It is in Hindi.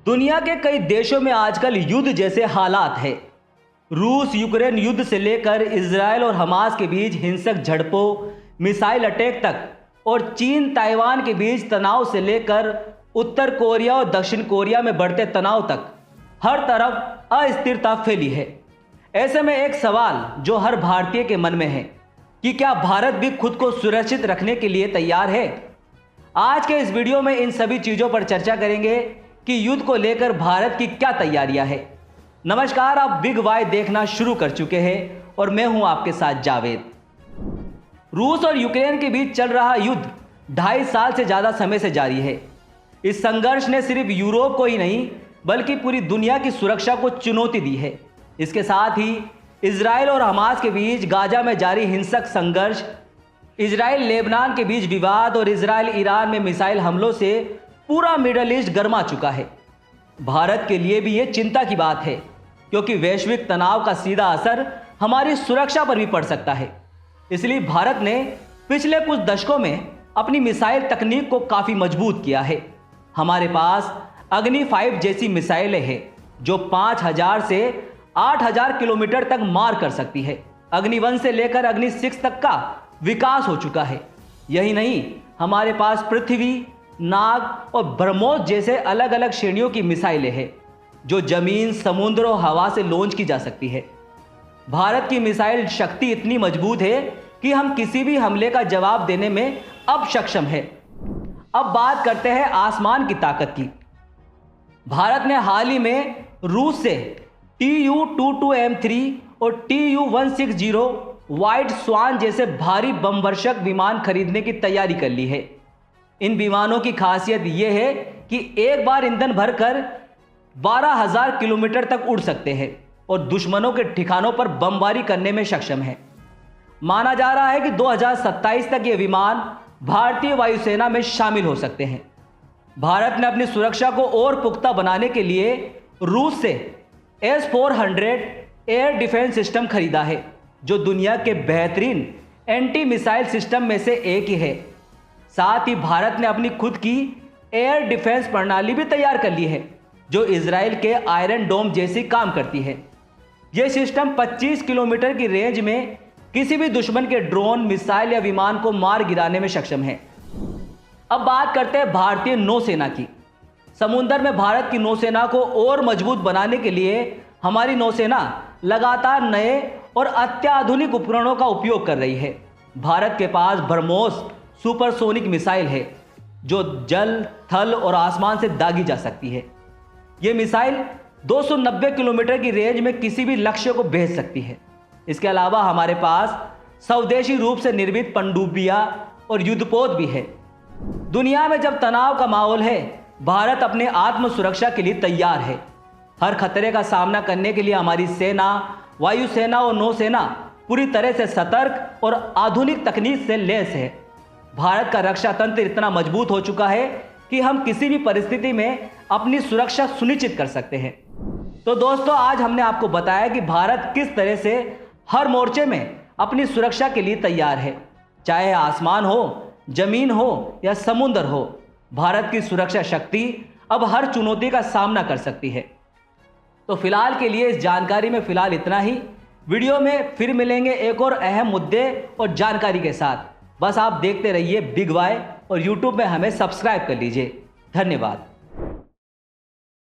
दुनिया के कई देशों में आजकल युद्ध जैसे हालात है। रूस यूक्रेन युद्ध से लेकर इजराइल और हमास के बीच हिंसक झड़पों, मिसाइल अटैक तक और चीन ताइवान के बीच तनाव से लेकर उत्तर कोरिया और दक्षिण कोरिया में बढ़ते तनाव तक हर तरफ अस्थिरता फैली है। ऐसे में एक सवाल जो हर भारतीय के मन में है कि क्या भारत भी खुद को सुरक्षित रखने के लिए तैयार है। आज के इस वीडियो में इन सभी चीज़ों पर चर्चा करेंगे कि युद्ध को लेकर भारत की क्या तैयारियां हैं। नमस्कार, आप बिग वाई देखना शुरू कर चुके हैं और मैं हूं आपके साथ जावेद। रूस और यूक्रेन के बीच चल रहा युद्ध 2.5 साल से ज़्यादा समय से जारी है। इस संघर्ष ने सिर्फ यूरोप को ही नहीं बल्कि पूरी दुनिया की सुरक्षा को चुनौती दी है। इसके साथ ही इजराइल और हमास के बीच गाजा में जारी हिंसक संघर्ष, इजराइल लेबनान के बीच विवाद और इजराइल ईरान में मिसाइल हमलों से पूरा मिडल ईस्ट गर्मा चुका है। भारत के लिए भी ये चिंता की बात है क्योंकि वैश्विक तनाव का सीधा असर हमारी सुरक्षा पर भी पड़ सकता है। इसलिए भारत ने पिछले कुछ दशकों में अपनी मिसाइल तकनीक को काफ़ी मजबूत किया है। हमारे पास अग्नि 5 जैसी मिसाइलें हैं जो 5000 से 8000 किलोमीटर तक मार कर सकती है। अग्नि 1 से लेकर अग्नि 6 तक का विकास हो चुका है। यही नहीं, हमारे पास पृथ्वी, नाग और ब्रह्मोस जैसे अलग अलग श्रेणियों की मिसाइलें हैं जो जमीन, समुद्र और हवा से लॉन्च की जा सकती है। भारत की मिसाइल शक्ति इतनी मजबूत है कि हम किसी भी हमले का जवाब देने में अब सक्षम है। अब बात करते हैं आसमान की ताकत की। भारत ने हाल ही में रूस से Tu-22M3 और Tu-160 व्हाइट स्वान जैसे भारी बमवर्षक विमान खरीदने की तैयारी कर ली है। इन विमानों की खासियत यह है कि एक बार ईंधन भरकर 12,000 किलोमीटर तक उड़ सकते हैं और दुश्मनों के ठिकानों पर बमबारी करने में सक्षम है। माना जा रहा है कि 2027 तक ये विमान भारतीय वायुसेना में शामिल हो सकते हैं। भारत ने अपनी सुरक्षा को और पुख्ता बनाने के लिए रूस से S-400 एयर डिफेंस सिस्टम खरीदा है जो दुनिया के बेहतरीन एंटी मिसाइल सिस्टम में से एक ही है। साथ ही भारत ने अपनी खुद की एयर डिफेंस प्रणाली भी तैयार कर ली है जो इजराइल के आयरन डोम जैसी काम करती है। यह सिस्टम 25 किलोमीटर की रेंज में किसी भी दुश्मन के ड्रोन, मिसाइल या विमान को मार गिराने में सक्षम है। अब बात करते हैं भारतीय नौसेना की। समुद्र में भारत की नौसेना को और मजबूत बनाने के लिए हमारी नौसेना लगातार नए और अत्याधुनिक उपकरणों का उपयोग कर रही है। भारत के पास ब्रह्मोस सुपरसोनिक मिसाइल है जो जल, थल और आसमान से दागी जा सकती है। यह मिसाइल 290 किलोमीटर की रेंज में किसी भी लक्ष्य को भेज सकती है। इसके अलावा हमारे पास स्वदेशी रूप से निर्मित पनडुब्बियां और युद्धपोत भी है। दुनिया में जब तनाव का माहौल है, भारत अपने आत्म सुरक्षा के लिए तैयार है। हर खतरे का सामना करने के लिए हमारी सेना, वायुसेना और नौसेना पूरी तरह से सतर्क और आधुनिक तकनीक से लैस है। भारत का रक्षा तंत्र इतना मजबूत हो चुका है कि हम किसी भी परिस्थिति में अपनी सुरक्षा सुनिश्चित कर सकते हैं। तो दोस्तों, आज हमने आपको बताया कि भारत किस तरह से हर मोर्चे में अपनी सुरक्षा के लिए तैयार है। चाहे आसमान हो, जमीन हो या समुद्र हो, भारत की सुरक्षा शक्ति अब हर चुनौती का सामना कर सकती है। तो फिलहाल के लिए इस जानकारी में फिलहाल इतना ही। वीडियो में फिर मिलेंगे एक और अहम मुद्दे और जानकारी के साथ। बस आप देखते रहिए बिग वाई और यूट्यूब में हमें सब्सक्राइब कर लीजिए। धन्यवाद।